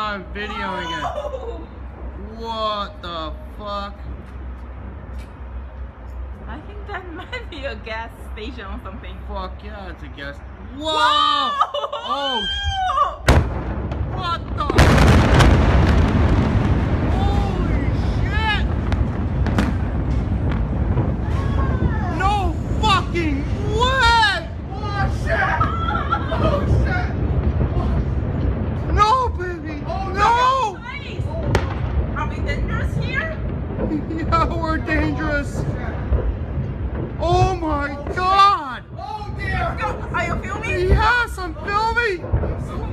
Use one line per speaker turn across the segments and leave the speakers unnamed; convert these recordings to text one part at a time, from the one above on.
I'm videoing it. What the fuck?
I think that might be a gas station or something.
Fuck yeah, it's a gas. Whoa!
Whoa!
Oh! What the? Holy shit! No fucking way! Oh shit! Oh shit! No, baby!
Oh,
no!
Nice. Are we dangerous here?
Yeah, we're dangerous. Oh my god!
Oh dear! Are you filming?
Yes, I'm filming!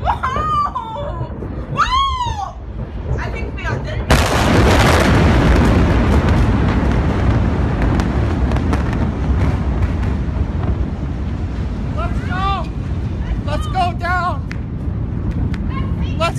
Wow! Wow! I think we are dangerous.
Let's go! Let's go down! Let's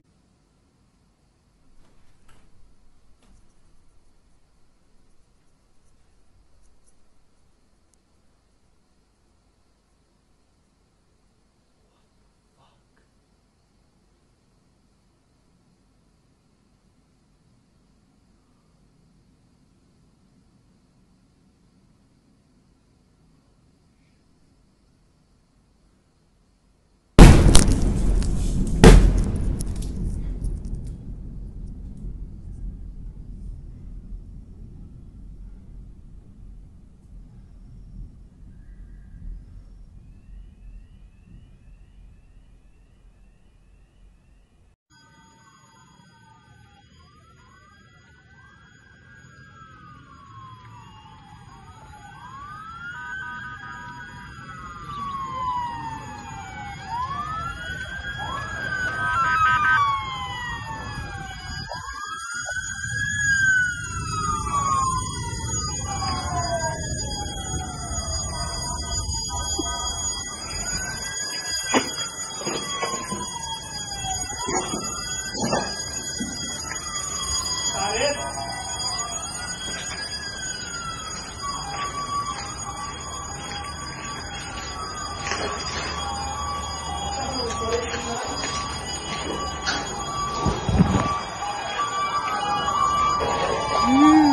Mm.